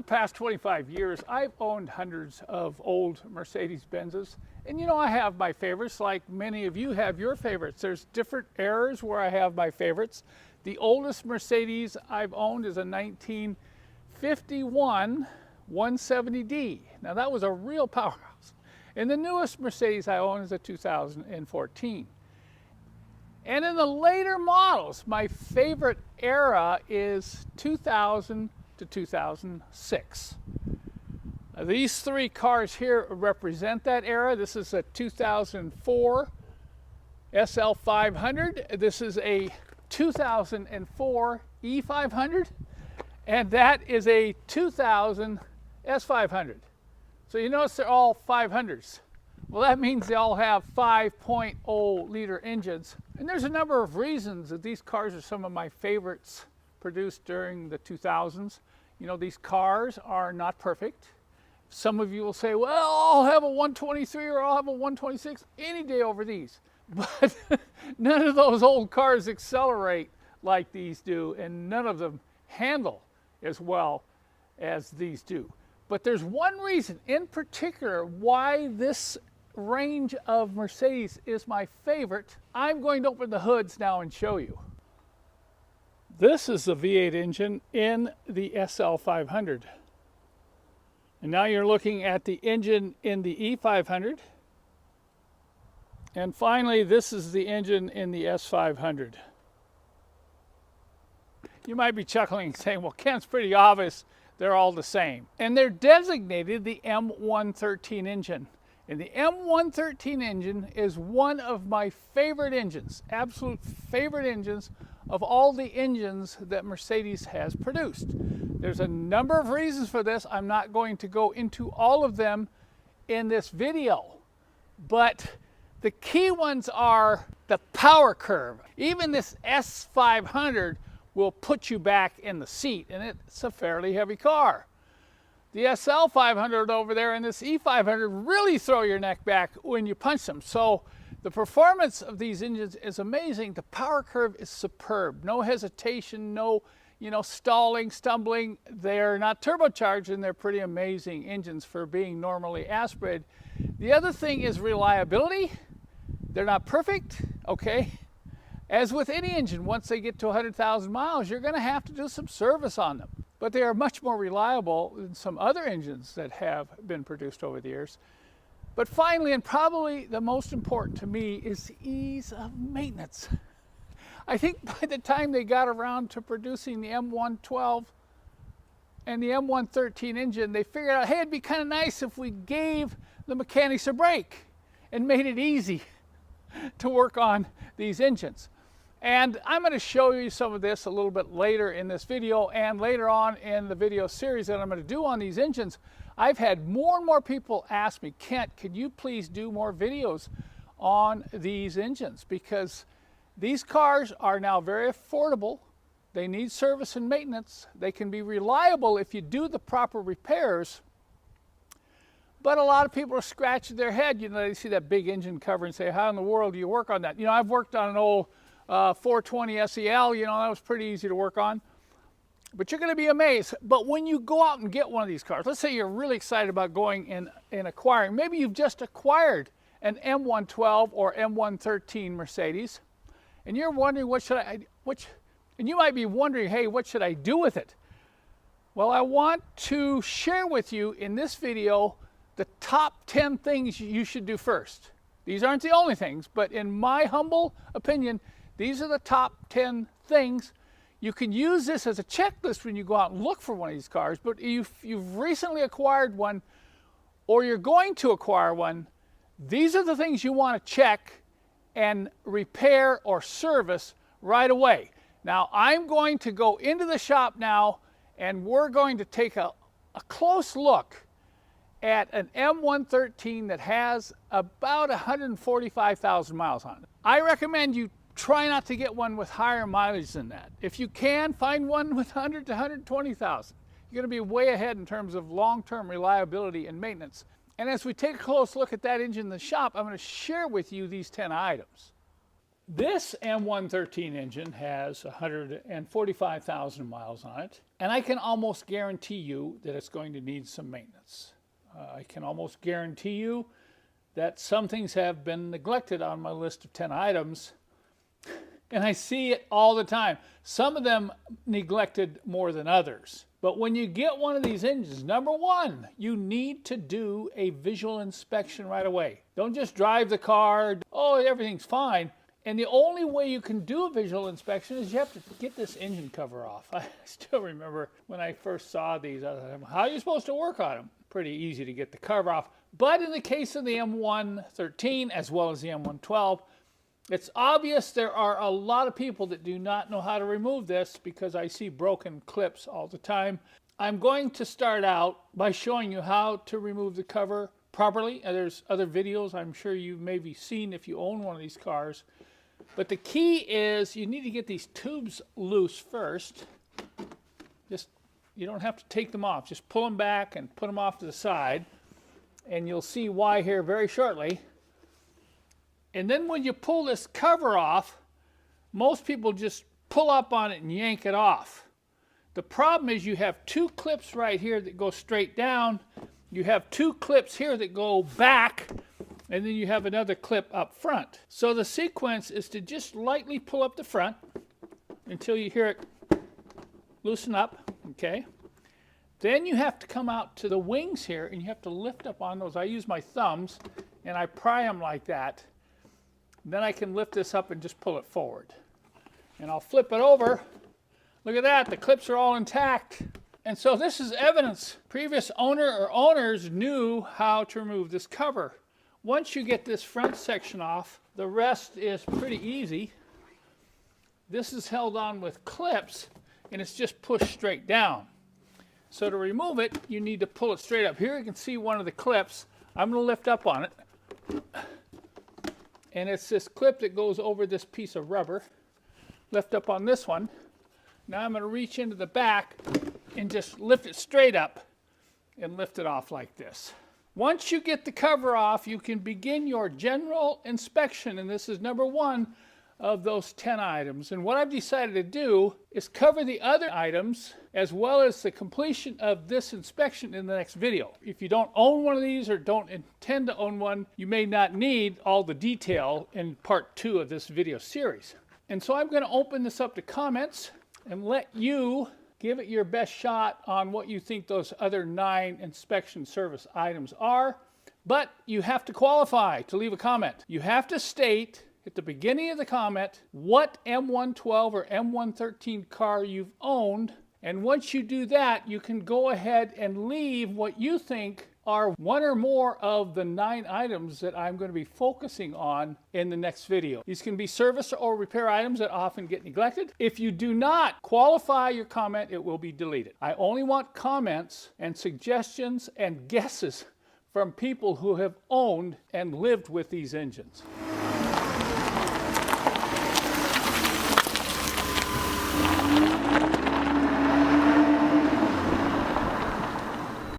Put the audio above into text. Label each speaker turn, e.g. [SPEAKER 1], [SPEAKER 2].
[SPEAKER 1] past 25 years, I've owned hundreds of old Mercedes-Benzes. And you know, I have my favorites, like many of you have your favorites. There's different eras where I have my favorites. The oldest Mercedes I've owned is a 1951 170D. Now that was a real powerhouse. And the newest Mercedes I own is a 2014. And in the later models, my favorite era is 2000 to 2006. Now, these three cars here represent that era. This is a 2004 SL500. This is a 2004 E500. And that is a 2000 S500. So you notice they're all 500s. Well, that means they all have 5.0 liter engines. And there's a number of reasons that these cars are some of my favorites produced during the 2000s. You know, these cars are not perfect. Some of you will say, well, I'll have a 123 or I'll have a 126 any day over these. But none of those old cars accelerate like these do, and none of them handle as well as these do. But there's one reason in particular why this range of Mercedes is my favorite. I'm going to open the hoods now and show you. This is the V8 engine in the SL500. And now you're looking at the engine in the E500. And finally, this is the engine in the S500. You might be chuckling and saying, well, Ken, it's pretty obvious they're all the same. And they're designated the M113 engine. And the M113 engine is one of my favorite engines, absolute favorite engines of all the engines that Mercedes has produced. There's a number of reasons for this. I'm not going to go into all of them in this video, but the key ones are the power curve. Even this S500 will put you back in the seat, and it's a fairly heavy car. The SL500 over there and this E500 really throw your neck back when you punch them. So the performance of these engines is amazing. The power curve is superb. No hesitation, no stalling, stumbling. They're not turbocharged, and they're pretty amazing engines for being normally aspirated. The other thing is reliability. They're not perfect, okay? As with any engine, once they get to 100,000 miles, you're going to have to do some service on them. But they are much more reliable than some other engines that have been produced over the years. But finally, and probably the most important to me, is the ease of maintenance. I think by the time they got around to producing the M112 and the M113 engine, they figured out, hey, it'd be kind of nice if we gave the mechanics a break and made it easy to work on these engines. And I'm going to show you some of this a little bit later in this video, and later on in the video series that I'm going to do on these engines. I've had more and more people ask me, Kent, could you please do more videos on these engines? Because these cars are now very affordable. They need service and maintenance. They can be reliable if you do the proper repairs. But a lot of people are scratching their head. You know, they see that big engine cover and say, how in the world do you work on that? You know, I've worked on an old 420 SEL, you know, that was pretty easy to work on. But you're going to be amazed. But when you go out and get one of these cars, let's say you're really excited about going and acquiring, maybe you've just acquired an M112 or M113 Mercedes, and you're wondering and you might be wondering, hey, what should I do with it? Well, I want to share with you in this video the top 10 things you should do first. These aren't the only things, but in my humble opinion, these are the top 10 things. You can use this as a checklist when you go out and look for one of these cars, but if you've recently acquired one or you're going to acquire one, these are the things you want to check and repair or service right away. Now, I'm going to go into the shop now, and we're going to take a close look at an M113 that has about 145,000 miles on it. I recommend you try not to get one with higher mileage than that. If you can, find one with 100 to 120,000. You're going to be way ahead in terms of long-term reliability and maintenance. And as we take a close look at that engine in the shop, I'm going to share with you these 10 items. This M113 engine has 145,000 miles on it, and I can almost guarantee you that it's going to need some maintenance. I can almost guarantee you that some things have been neglected on my list of 10 items, and I see it all the time. Some of them neglected more than others. But when you get one of these engines, number one, you need to do a visual inspection right away. Don't just drive the car, oh, everything's fine. And the only way you can do a visual inspection is you have to get this engine cover off. I still remember when I first saw these, I thought, how are you supposed to work on them? Pretty easy to get the cover off. But in the case of the M113 as well as the M112, it's obvious there are a lot of people that do not know how to remove this because I see broken clips all the time. I'm going to start out by showing you how to remove the cover properly. There's other videos I'm sure you've maybe seen if you own one of these cars. But the key is you need to get these tubes loose first. You don't have to take them off. Just pull them back and put them off to the side. And you'll see why here very shortly. And then when you pull this cover off, most people just pull up on it and yank it off. The problem is you have two clips right here that go straight down. You have two clips here that go back, and then you have another clip up front. So the sequence is to just lightly pull up the front until you hear it loosen up, okay? Then you have to come out to the wings here, and you have to lift up on those. I use my thumbs, and I pry them like that. Then I can lift this up and just pull it forward. And I'll flip it over. Look at that, the clips are all intact. And so this is evidence. Previous owner or owners knew how to remove this cover. Once you get this front section off, the rest is pretty easy. This is held on with clips, and it's just pushed straight down. So to remove it, you need to pull it straight up. Here you can see one of the clips. I'm going to lift up on it. And it's this clip that goes over this piece of rubber. Lift up on this one. Now I'm going to reach into the back and just lift it straight up and lift it off like this. Once you get the cover off, you can begin your general inspection, and this is number one of those 10 items. And what I've decided to do is cover the other items as well as the completion of this inspection in the next video. If you don't own one of these or don't intend to own one, you may not need all the detail in part 2 of this video series. And so I'm going to open this up to comments and let you give it your best shot on what you think those other 9 inspection service items are. But you have to qualify to leave a comment. You have to state at the beginning of the comment what M112 or M113 car you've owned. And once you do that, you can go ahead and leave what you think are one or more of the 9 items that I'm going to be focusing on in the next video. These can be service or repair items that often get neglected. If you do not qualify your comment, it will be deleted. I only want comments and suggestions and guesses from people who have owned and lived with these engines.